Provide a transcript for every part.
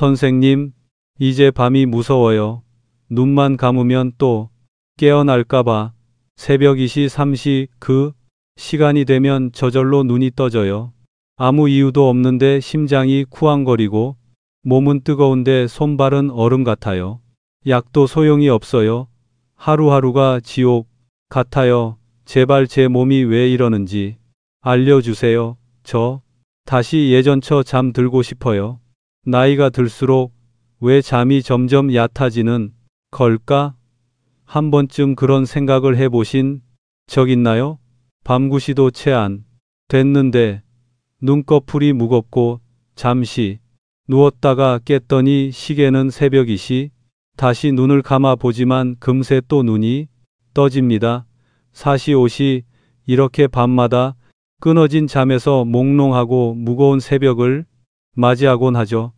선생님, 이제 밤이 무서워요. 눈만 감으면 또 깨어날까봐. 새벽 2시 3시 그 시간이 되면 저절로 눈이 떠져요. 아무 이유도 없는데 심장이 쿠왕거리고 몸은 뜨거운데 손발은 얼음 같아요. 약도 소용이 없어요. 하루하루가 지옥 같아요. 제발 제 몸이 왜 이러는지 알려주세요. 저 다시 예전처럼 잠들고 싶어요. 나이가 들수록 왜 잠이 점점 얕아지는 걸까? 한 번쯤 그런 생각을 해보신 적 있나요? 밤구시도 채 안 됐는데 눈꺼풀이 무겁고 잠시 누웠다가 깼더니 시계는 새벽이시. 다시 눈을 감아 보지만 금세 또 눈이 떠집니다. 4시 5시 이렇게 밤마다 끊어진 잠에서 몽롱하고 무거운 새벽을 맞이하곤 하죠.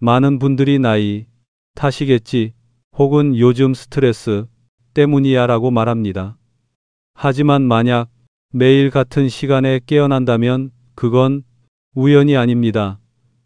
많은 분들이 나이 탓이겠지 혹은 요즘 스트레스 때문이야 라고 말합니다. 하지만 만약 매일 같은 시간에 깨어난다면 그건 우연이 아닙니다.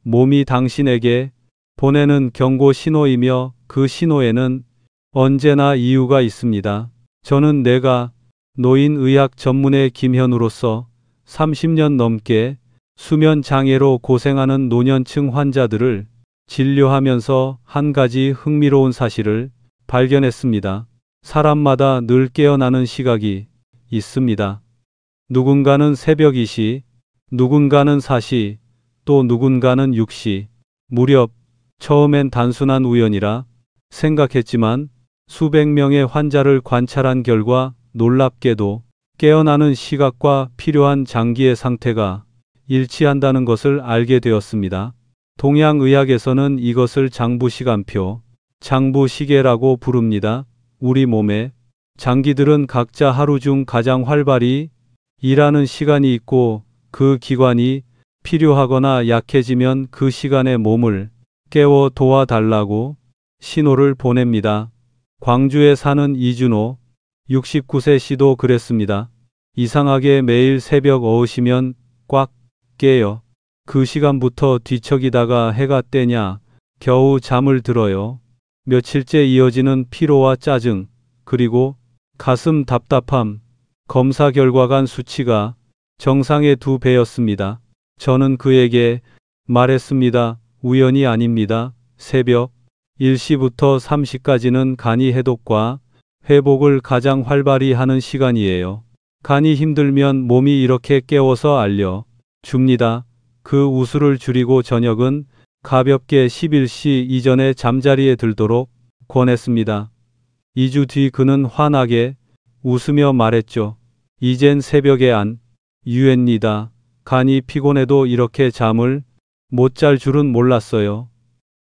몸이 당신에게 보내는 경고 신호이며 그 신호에는 언제나 이유가 있습니다. 저는 내가 노인의학 전문의 김현우로서 30년 넘게 수면 장애로 고생하는 노년층 환자들을 진료하면서 한 가지 흥미로운 사실을 발견했습니다. 사람마다 늘 깨어나는 시각이 있습니다. 누군가는 새벽 2시, 누군가는 4시, 또 누군가는 6시. 무렵 처음엔 단순한 우연이라 생각했지만 수백 명의 환자를 관찰한 결과 놀랍게도 깨어나는 시각과 필요한 장기의 상태가 일치한다는 것을 알게 되었습니다. 동양의학에서는 이것을 장부시간표, 장부시계라고 부릅니다. 우리 몸의 장기들은 각자 하루 중 가장 활발히 일하는 시간이 있고 그 기관이 필요하거나 약해지면 그 시간에 몸을 깨워 도와달라고 신호를 보냅니다. 광주에 사는 이준호 69세 씨도 그랬습니다. 이상하게 매일 새벽 어으시면 꽉 깨요. 그 시간부터 뒤척이다가 해가 뜨냐 겨우 잠을 들어요. 며칠째 이어지는 피로와 짜증 그리고 가슴 답답함. 검사 결과간 수치가 정상의 2배였습니다. 저는 그에게 말했습니다. 우연이 아닙니다. 새벽 1시부터 3시까지는 간이 해독과 회복을 가장 활발히 하는 시간이에요. 간이 힘들면 몸이 이렇게 깨워서 알려 줍니다. 그 우수를 줄이고 저녁은 가볍게 11시 이전에 잠자리에 들도록 권했습니다. 2주 뒤 그는 환하게 웃으며 말했죠. 이젠 새벽에 안 유했니다. 간이 피곤해도 이렇게 잠을 못 잘 줄은 몰랐어요.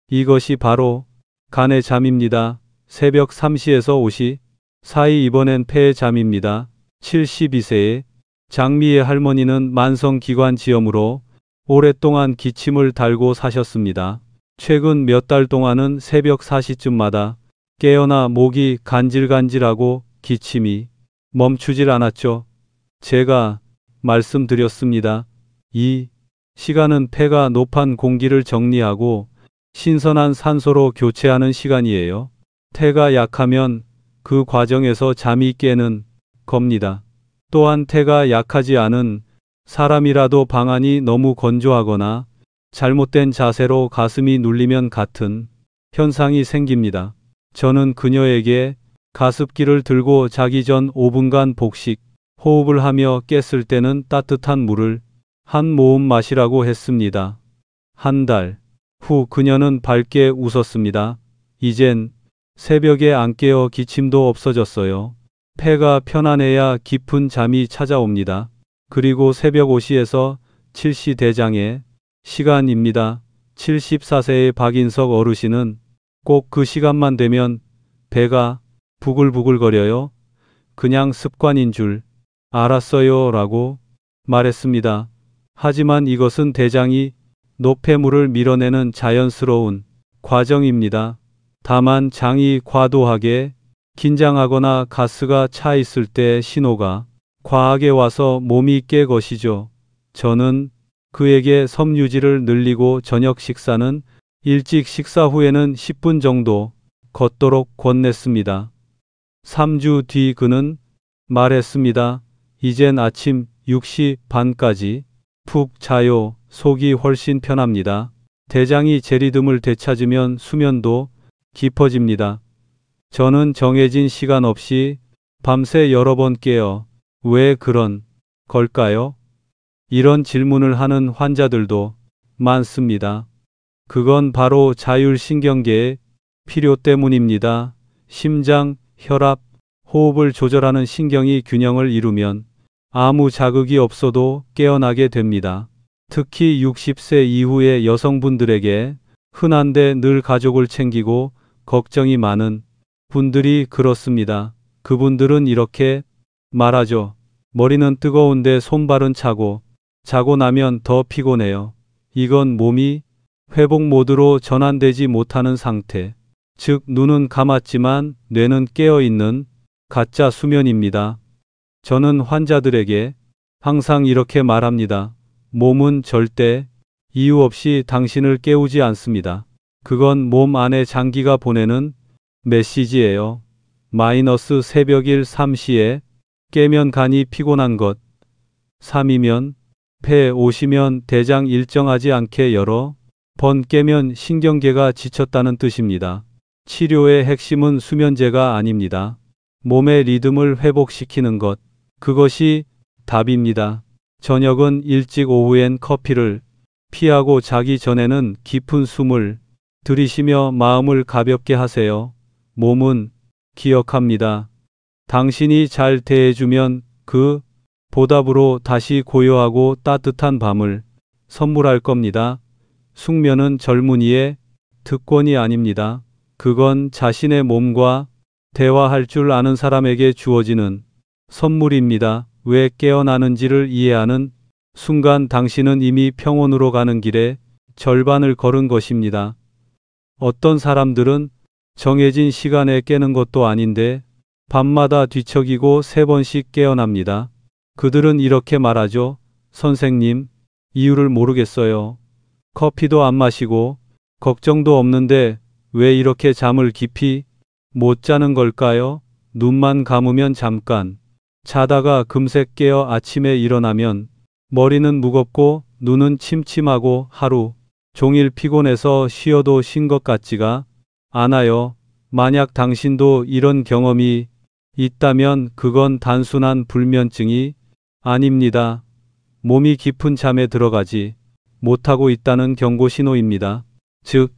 이것이 바로 간의 잠입니다. 새벽 3시에서 5시 사이 이번엔 폐의 잠입니다. 72세의 장미의 할머니는 만성기관지염으로 오랫동안 기침을 달고 사셨습니다. 최근 몇 달 동안은 새벽 4시쯤마다 깨어나 목이 간질간질하고 기침이 멈추질 않았죠. 제가 말씀드렸습니다. 이 시간은 폐가 노판 공기를 정리하고 신선한 산소로 교체하는 시간이에요. 태가 약하면 그 과정에서 잠이 깨는 겁니다. 또한 태가 약하지 않은 사람이라도 방안이 너무 건조하거나 잘못된 자세로 가슴이 눌리면 같은 현상이 생깁니다. 저는 그녀에게 가습기를 들고 자기 전 5분간 복식 호흡을 하며 깼을 때는 따뜻한 물을 한 모금 마시라고 했습니다. 한 달 후 그녀는 밝게 웃었습니다. 이젠 새벽에 안 깨어 기침도 없어졌어요. 폐가 편안해야 깊은 잠이 찾아옵니다. 그리고 새벽 5시에서 7시 대장의 시간입니다. 74세의 박인석 어르신은 꼭 그 시간만 되면 배가 부글부글거려요. 그냥 습관인 줄 알았어요 라고 말했습니다. 하지만 이것은 대장이 노폐물을 밀어내는 자연스러운 과정입니다. 다만 장이 과도하게 긴장하거나 가스가 차 있을 때 신호가 과하게 와서 몸이 깨 것이죠. 저는 그에게 섬유질을 늘리고 저녁 식사는 일찍 식사 후에는 10분 정도 걷도록 권냈습니다. 3주 뒤 그는 말했습니다. 이젠 아침 6시 반까지 푹 자요. 속이 훨씬 편합니다. 대장이 제 리듬을 되찾으면 수면도 깊어집니다. 저는 정해진 시간 없이 밤새 여러 번 깨어 왜 그런 걸까요? 이런 질문을 하는 환자들도 많습니다. 그건 바로 자율신경계의 필요 때문입니다. 심장, 혈압, 호흡을 조절하는 신경이 균형을 이루면 아무 자극이 없어도 깨어나게 됩니다. 특히 60세 이후의 여성분들에게 흔한데 늘 가족을 챙기고 걱정이 많은 분들이 그렇습니다. 그분들은 이렇게 말하죠. 머리는 뜨거운데 손발은 차고 자고 나면 더 피곤해요. 이건 몸이 회복 모드로 전환되지 못하는 상태. 즉 눈은 감았지만 뇌는 깨어있는 가짜 수면입니다. 저는 환자들에게 항상 이렇게 말합니다. 몸은 절대 이유 없이 당신을 깨우지 않습니다. 그건 몸 안에 장기가 보내는 메시지예요. 마이너스 새벽일 3시에 깨면 간이 피곤한 것. 3이면 폐 5시면 대장 일정하지 않게 여러 번 깨면 신경계가 지쳤다는 뜻입니다. 치료의 핵심은 수면제가 아닙니다. 몸의 리듬을 회복시키는 것. 그것이 답입니다. 저녁은 일찍 오후엔 커피를 피하고 자기 전에는 깊은 숨을 들이쉬며 마음을 가볍게 하세요. 몸은 기억합니다. 당신이 잘 대해주면 그 보답으로 다시 고요하고 따뜻한 밤을 선물할 겁니다. 숙면은 젊은이의 특권이 아닙니다. 그건 자신의 몸과 대화할 줄 아는 사람에게 주어지는 선물입니다. 왜 깨어나는지를 이해하는 순간 당신은 이미 평온으로 가는 길에 절반을 걸은 것입니다. 어떤 사람들은 정해진 시간에 깨는 것도 아닌데 밤마다 뒤척이고 3번씩 깨어납니다. 그들은 이렇게 말하죠. 선생님, 이유를 모르겠어요. 커피도 안 마시고 걱정도 없는데 왜 이렇게 잠을 깊이 못 자는 걸까요? 눈만 감으면 잠깐 자다가 금세 깨어 아침에 일어나면 머리는 무겁고 눈은 침침하고 하루 종일 피곤해서 쉬어도 쉰 것 같지가 않아요. 만약 당신도 이런 경험이 있다면 그건 단순한 불면증이 아닙니다. 몸이 깊은 잠에 들어가지 못하고 있다는 경고 신호입니다. 즉,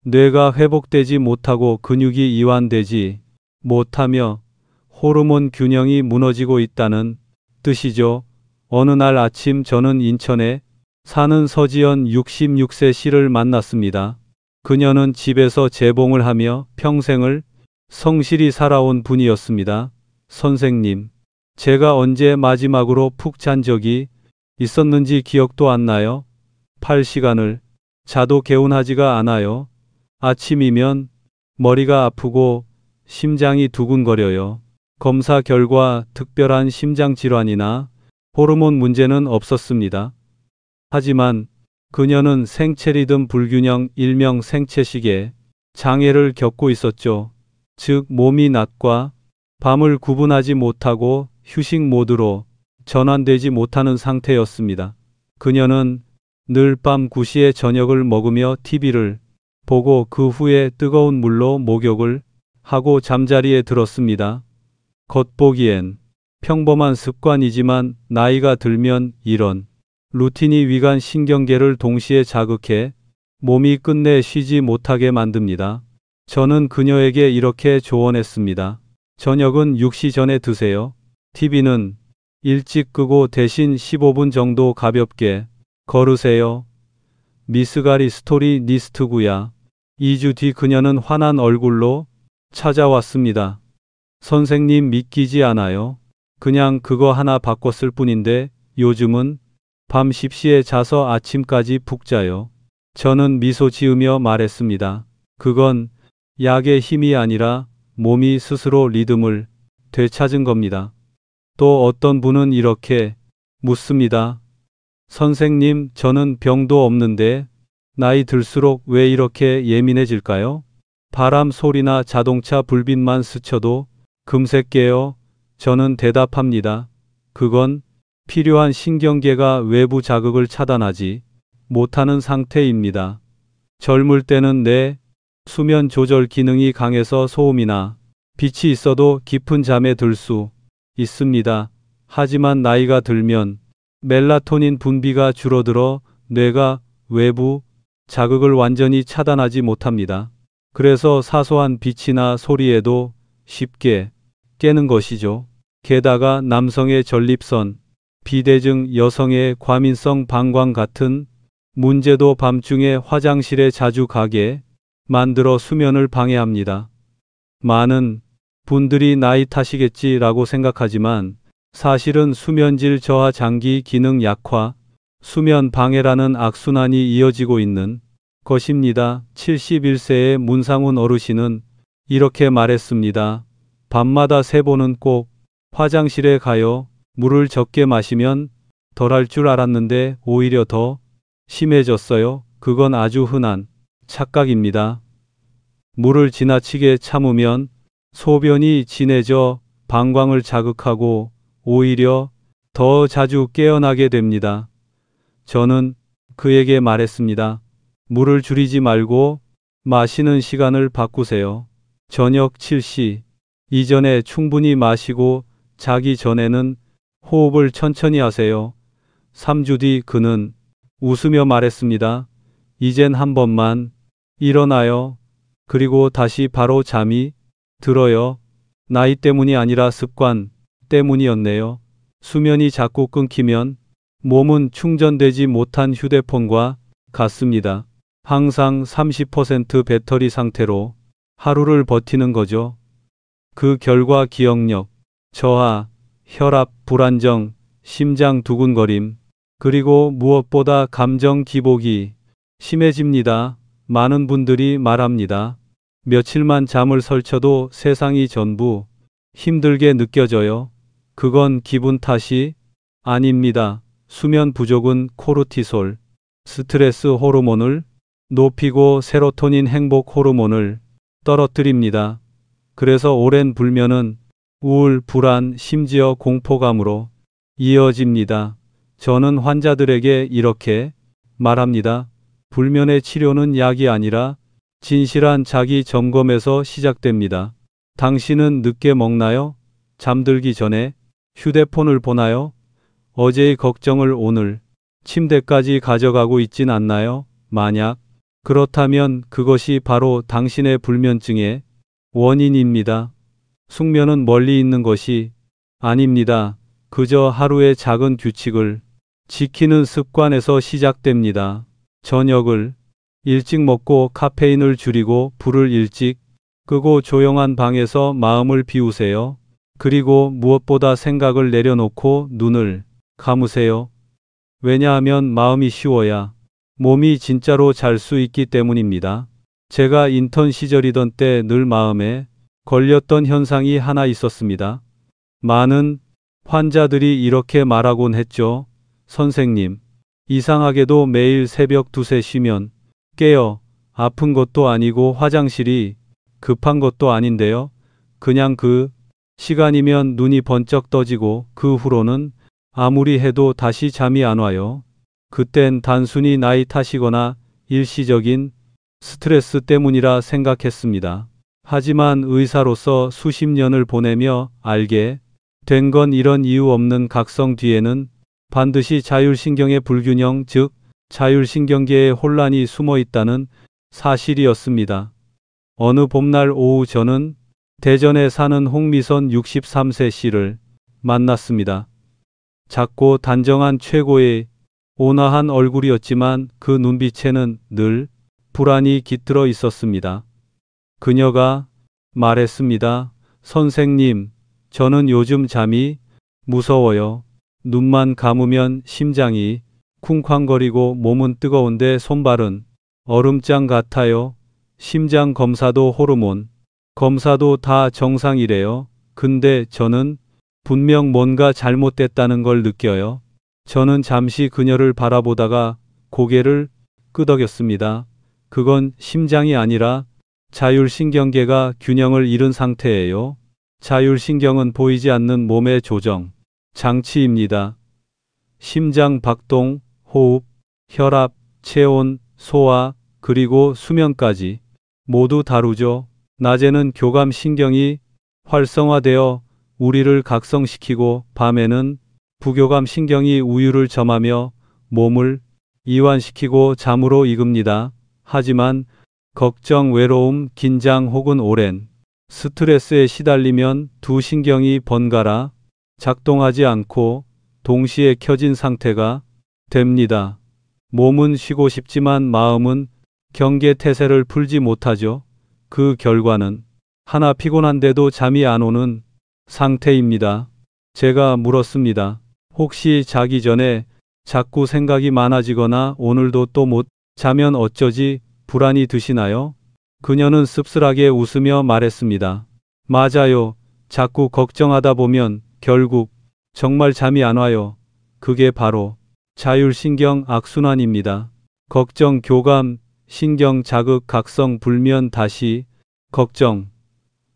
뇌가 회복되지 못하고 근육이 이완되지 못하며 호르몬 균형이 무너지고 있다는 뜻이죠. 어느 날 아침 저는 인천에 사는 서지연 66세 씨를 만났습니다. 그녀는 집에서 재봉을 하며 평생을 성실히 살아온 분이었습니다. 선생님, 제가 언제 마지막으로 푹 잔 적이 있었는지 기억도 안 나요. 8시간을 자도 개운하지가 않아요. 아침이면 머리가 아프고 심장이 두근거려요. 검사 결과 특별한 심장 질환이나 호르몬 문제는 없었습니다. 하지만 그녀는 생체 리듬 불균형 일명 생체시계 장애를 겪고 있었죠. 즉 몸이 낮과 밤을 구분하지 못하고 휴식 모드로 전환되지 못하는 상태였습니다. 그녀는 늘 밤 9시에 저녁을 먹으며 TV를 보고 그 후에 뜨거운 물로 목욕을 하고 잠자리에 들었습니다. 겉보기엔 평범한 습관이지만 나이가 들면 이런 루틴이 위관 신경계를 동시에 자극해 몸이 끝내 쉬지 못하게 만듭니다. 저는 그녀에게 이렇게 조언했습니다. 저녁은 6시 전에 드세요. TV는 일찍 끄고 대신 15분 정도 가볍게 걸으세요. 미스가리 스토리 니스트구야. 2주 뒤 그녀는 환한 얼굴로 찾아왔습니다. 선생님 믿기지 않아요. 그냥 그거 하나 바꿨을 뿐인데 요즘은 밤 10시에 자서 아침까지 푹 자요. 저는 미소 지으며 말했습니다. 그건 약의 힘이 아니라 몸이 스스로 리듬을 되찾은 겁니다. 또 어떤 분은 이렇게 묻습니다. 선생님, 저는 병도 없는데 나이 들수록 왜 이렇게 예민해질까요? 바람 소리나 자동차 불빛만 스쳐도 금세 깨요. 저는 대답합니다. 그건 필요한 신경계가 외부 자극을 차단하지 못하는 상태입니다. 젊을 때는 내 수면 조절 기능이 강해서 소음이나 빛이 있어도 깊은 잠에 들 수 있습니다. 하지만 나이가 들면 멜라토닌 분비가 줄어들어 뇌가 외부 자극을 완전히 차단하지 못합니다. 그래서 사소한 빛이나 소리에도 쉽게 깨는 것이죠. 게다가 남성의 전립선, 비대증, 여성의 과민성 방광 같은 문제도 밤중에 화장실에 자주 가게 만들어 수면을 방해합니다. 많은 분들이 나이 탓이겠지라고 생각하지만 사실은 수면질 저하, 장기 기능 약화, 수면 방해라는 악순환이 이어지고 있는 것입니다. 71세의 문상훈 어르신은 이렇게 말했습니다. 밤마다 3번은 꼭 화장실에 가요. 물을 적게 마시면 덜할 줄 알았는데 오히려 더 심해졌어요. 그건 아주 흔한 착각입니다. 물을 지나치게 참으면 소변이 진해져 방광을 자극하고 오히려 더 자주 깨어나게 됩니다. 저는 그에게 말했습니다. 물을 줄이지 말고 마시는 시간을 바꾸세요. 저녁 7시 이전에 충분히 마시고 자기 전에는 호흡을 천천히 하세요. 3주 뒤 그는 웃으며 말했습니다. 이젠 한 번만 일어나요. 그리고 다시 바로 잠이 들어요. 나이 때문이 아니라 습관 때문이었네요. 수면이 자꾸 끊기면 몸은 충전되지 못한 휴대폰과 같습니다. 항상 30% 배터리 상태로 하루를 버티는 거죠. 그 결과 기억력 저하, 혈압 불안정, 심장 두근거림, 그리고 무엇보다 감정 기복이 심해집니다. 많은 분들이 말합니다. 며칠만 잠을 설쳐도 세상이 전부 힘들게 느껴져요. 그건 기분 탓이 아닙니다. 수면 부족은 코르티솔, 스트레스 호르몬을 높이고 세로토닌 행복 호르몬을 떨어뜨립니다. 그래서 오랜 불면은 우울, 불안, 심지어 공포감으로 이어집니다. 저는 환자들에게 이렇게 말합니다. 불면의 치료는 약이 아니라 진실한 자기 점검에서 시작됩니다. 당신은 늦게 먹나요? 잠들기 전에 휴대폰을 보나요? 어제의 걱정을 오늘 침대까지 가져가고 있진 않나요? 만약 그렇다면 그것이 바로 당신의 불면증의 원인입니다. 숙면은 멀리 있는 것이 아닙니다. 그저 하루의 작은 규칙을 지키는 습관에서 시작됩니다. 저녁을 일찍 먹고 카페인을 줄이고 불을 일찍 끄고 조용한 방에서 마음을 비우세요. 그리고 무엇보다 생각을 내려놓고 눈을 감으세요. 왜냐하면 마음이 쉬워야 몸이 진짜로 잘 수 있기 때문입니다. 제가 인턴 시절이던 때 늘 마음에 걸렸던 현상이 하나 있었습니다. 많은 환자들이 이렇게 말하곤 했죠. 선생님, 이상하게도 매일 새벽 2, 3 쉬면 깨요. 아픈 것도 아니고 화장실이 급한 것도 아닌데요. 그냥 그 시간이면 눈이 번쩍 떠지고 그 후로는 아무리 해도 다시 잠이 안 와요. 그땐 단순히 나이 탓이거나 일시적인 스트레스 때문이라 생각했습니다. 하지만 의사로서 수십 년을 보내며 알게 된 건 이런 이유 없는 각성 뒤에는 반드시 자율신경의 불균형, 즉 자율신경계의 혼란이 숨어 있다는 사실이었습니다. 어느 봄날 오후 저는 대전에 사는 홍미선 63세 씨를 만났습니다. 작고 단정한 최고의 온화한 얼굴이었지만 그 눈빛에는 늘 불안이 깃들어 있었습니다. 그녀가 말했습니다. 선생님, 저는 요즘 잠이 무서워요. 눈만 감으면 심장이 쿵쾅거리고 몸은 뜨거운데 손발은 얼음장 같아요. 심장 검사도 호르몬 검사도 다 정상이래요. 근데 저는 분명 뭔가 잘못됐다는 걸 느껴요. 저는 잠시 그녀를 바라보다가 고개를 끄덕였습니다. 그건 심장이 아니라 자율신경계가 균형을 잃은 상태예요. 자율신경은 보이지 않는 몸의 조정, 장치입니다. 심장 박동, 호흡, 혈압, 체온, 소화, 그리고 수면까지 모두 다루죠. 낮에는 교감신경이 활성화되어 우리를 각성시키고 밤에는 부교감신경이 우유를 점하며 몸을 이완시키고 잠으로 이끕니다. 하지만 걱정, 외로움, 긴장 혹은 오랜 스트레스에 시달리면 두 신경이 번갈아 작동하지 않고 동시에 켜진 상태가 됩니다. 몸은 쉬고 싶지만 마음은 경계태세를 풀지 못하죠. 그 결과는 하나 피곤한데도 잠이 안 오는 상태입니다. 제가 물었습니다. 혹시 자기 전에 자꾸 생각이 많아지거나 오늘도 또 못 자면 어쩌지 불안이 드시나요? 그녀는 씁쓸하게 웃으며 말했습니다. 맞아요. 자꾸 걱정하다 보면 결국 정말 잠이 안 와요. 그게 바로 자율신경 악순환입니다. 걱정, 교감, 신경 자극, 각성, 불면, 다시 걱정.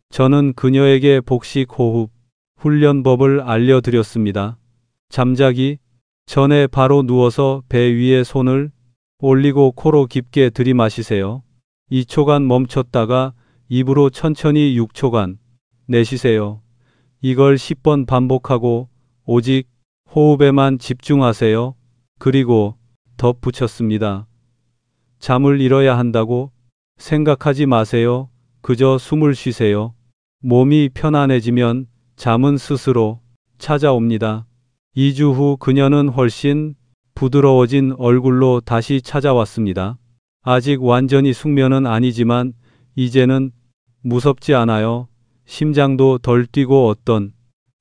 저는 그녀에게 복식 호흡 훈련법을 알려드렸습니다. 잠자기 전에 바로 누워서 배 위에 손을 올리고 코로 깊게 들이마시세요. 2초간 멈췄다가 입으로 천천히 6초간 내쉬세요. 이걸 10번 반복하고 오직 호흡에만 집중하세요. 그리고 덧붙였습니다. 잠을 잃어야 한다고 생각하지 마세요. 그저 숨을 쉬세요. 몸이 편안해지면 잠은 스스로 찾아옵니다. 2주 후 그녀는 훨씬 부드러워진 얼굴로 다시 찾아왔습니다. 아직 완전히 숙면은 아니지만 이제는 무섭지 않아요. 심장도 덜 뛰고 어떤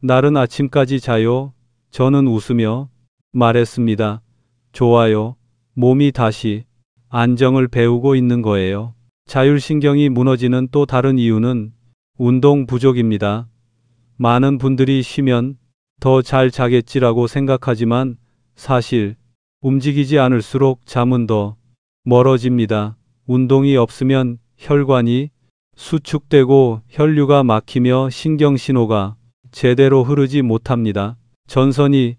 날은 아침까지 자요. 저는 웃으며 말했습니다. 좋아요. 몸이 다시 안정을 배우고 있는 거예요. 자율신경이 무너지는 또 다른 이유는 운동 부족입니다. 많은 분들이 쉬면 더 잘 자겠지라고 생각하지만 사실 움직이지 않을수록 잠은 더 멀어집니다. 운동이 없으면 혈관이 수축되고 혈류가 막히며 신경신호가 제대로 흐르지 못합니다. 전선이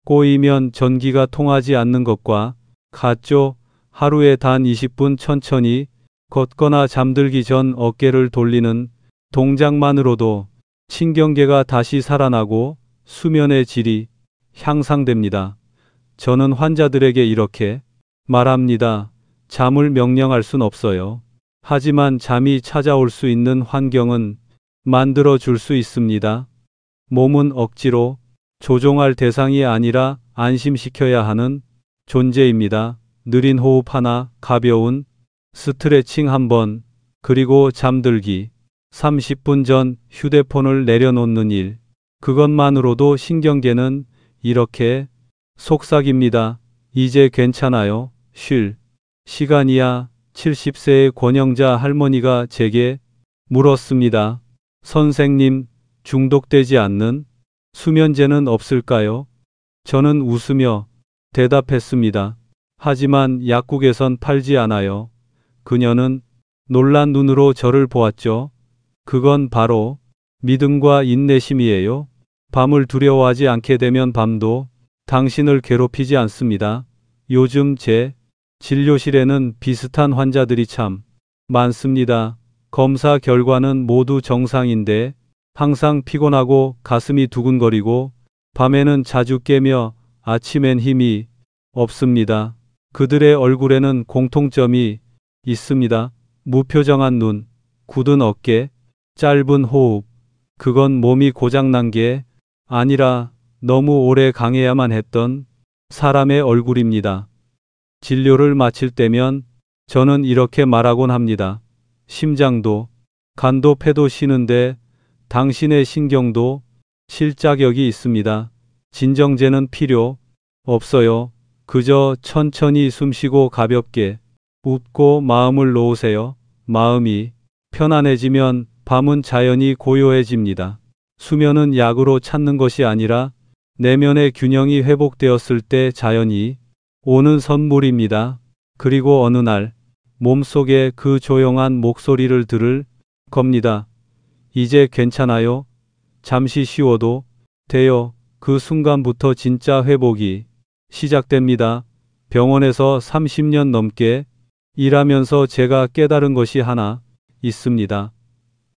꼬이면 전기가 통하지 않는 것과 같죠. 하루에 단 20분 천천히 걷거나 잠들기 전 어깨를 돌리는 동작만으로도 신경계가 다시 살아나고 수면의 질이 향상됩니다. 저는 환자들에게 이렇게 말합니다. 잠을 명령할 순 없어요. 하지만 잠이 찾아올 수 있는 환경은 만들어 줄 수 있습니다. 몸은 억지로 조종할 대상이 아니라 안심시켜야 하는 존재입니다. 느린 호흡 하나, 가벼운 스트레칭 한 번, 그리고 잠들기 30분 전 휴대폰을 내려놓는 일. 그것만으로도 신경계는 이렇게 속삭입니다. 이제 괜찮아요. 쉴 시간이야. 70세의 권영자 할머니가 제게 물었습니다. 선생님, 중독되지 않는 수면제는 없을까요? 저는 웃으며 대답했습니다. 하지만 약국에선 팔지 않아요. 그녀는 놀란 눈으로 저를 보았죠. 그건 바로 믿음과 인내심이에요. 밤을 두려워하지 않게 되면 밤도 당신을 괴롭히지 않습니다. 요즘 제 진료실에는 비슷한 환자들이 참 많습니다. 검사 결과는 모두 정상인데 항상 피곤하고 가슴이 두근거리고 밤에는 자주 깨며 아침엔 힘이 없습니다. 그들의 얼굴에는 공통점이 있습니다. 무표정한 눈, 굳은 어깨, 짧은 호흡. 그건 몸이 고장난 게 아니라 너무 오래 강해야만 했던 사람의 얼굴입니다. 진료를 마칠 때면 저는 이렇게 말하곤 합니다. 심장도 간도 폐도 쉬는데 당신의 신경도 쉴 자격이 있습니다. 진정제는 필요 없어요. 그저 천천히 숨쉬고 가볍게 웃고 마음을 놓으세요. 마음이 편안해지면 밤은 자연히 고요해집니다. 수면은 약으로 찾는 것이 아니라 내면의 균형이 회복되었을 때 자연히 오는 선물입니다. 그리고 어느 날 몸속에 그 조용한 목소리를 들을 겁니다. 이제 괜찮아요. 잠시 쉬어도 돼요. 그 순간부터 진짜 회복이 시작됩니다. 병원에서 30년 넘게 일하면서 제가 깨달은 것이 하나 있습니다.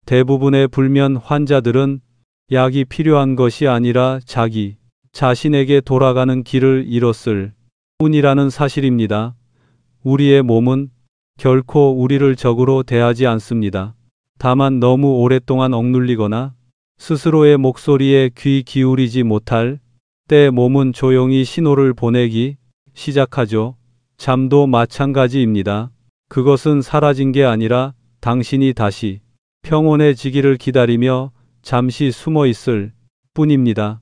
대부분의 불면 환자들은 약이 필요한 것이 아니라 자기 자신에게 돌아가는 길을 잃었을 뿐이라는 사실입니다. 우리의 몸은 결코 우리를 적으로 대하지 않습니다. 다만 너무 오랫동안 억눌리거나 스스로의 목소리에 귀 기울이지 못할 때 몸은 조용히 신호를 보내기 시작하죠. 잠도 마찬가지입니다. 그것은 사라진 게 아니라 당신이 다시 평온해지기를 기다리며 잠시 숨어 있을 뿐입니다.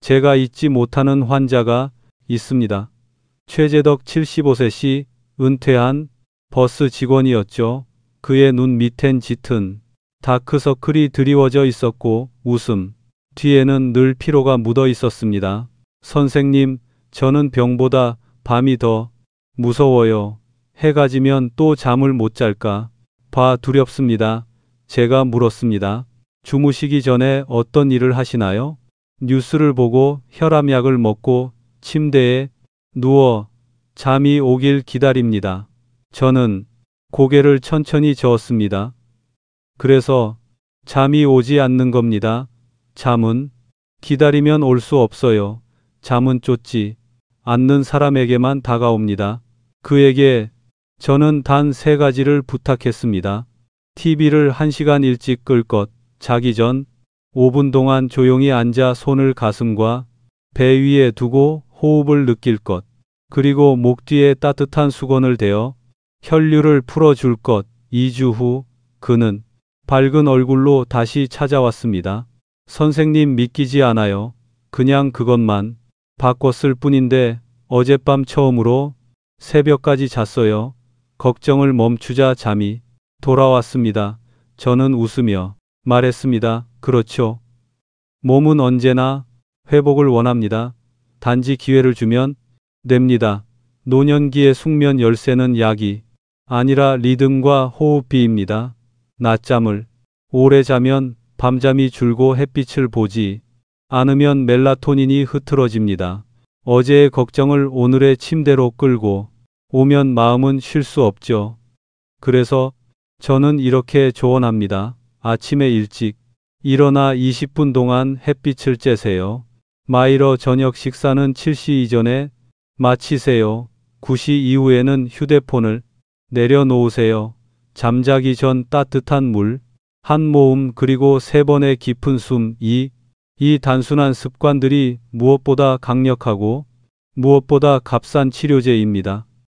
제가 잊지 못하는 환자가 있습니다. 최재덕 75세 은퇴한 버스 직원이었죠. 그의 눈 밑엔 짙은 다크서클이 드리워져 있었고 웃음 뒤에는 늘 피로가 묻어 있었습니다. 선생님, 저는 병보다 밤이 더 무서워요. 해가 지면 또 잠을 못 잘까 봐 두렵습니다. 제가 물었습니다. 주무시기 전에 어떤 일을 하시나요? 뉴스를 보고 혈압약을 먹고 침대에 누워 잠이 오길 기다립니다. 저는 고개를 천천히 저었습니다. 그래서 잠이 오지 않는 겁니다. 잠은 기다리면 올 수 없어요. 잠은 쫓지 않는 사람에게만 다가옵니다. 그에게 저는 단 3가지를 부탁했습니다. TV를 1시간 일찍 끌 것, 자기 전 5분 동안 조용히 앉아 손을 가슴과 배 위에 두고 호흡을 느낄 것, 그리고 목 뒤에 따뜻한 수건을 대어 혈류를 풀어줄 것. 2주 후 그는 밝은 얼굴로 다시 찾아왔습니다. 선생님, 믿기지 않아요. 그냥 그것만 바꿨을 뿐인데 어젯밤 처음으로 새벽까지 잤어요. 걱정을 멈추자 잠이 돌아왔습니다. 저는 웃으며 말했습니다. 그렇죠. 몸은 언제나 회복을 원합니다. 단지 기회를 주면 됩니다. 노년기의 숙면 열쇠는 약이 아니라 리듬과 호흡비입니다. 낮잠을 오래 자면 밤잠이 줄고 햇빛을 보지 않으면 멜라토닌이 흐트러집니다. 어제의 걱정을 오늘의 침대로 끌고 오면 마음은 쉴 수 없죠. 그래서 저는 이렇게 조언합니다. 아침에 일찍 일어나 20분 동안 햇빛을 쬐세요. 마이러 저녁 식사는 7시 이전에 마치세요. 9시 이후에는 휴대폰을 내려놓으세요. 잠자기 전 따뜻한 물 한 모금 그리고 3번의 깊은 숨. 이 단순한 습관들이 무엇보다 강력하고 무엇보다 값싼 치료제입니다.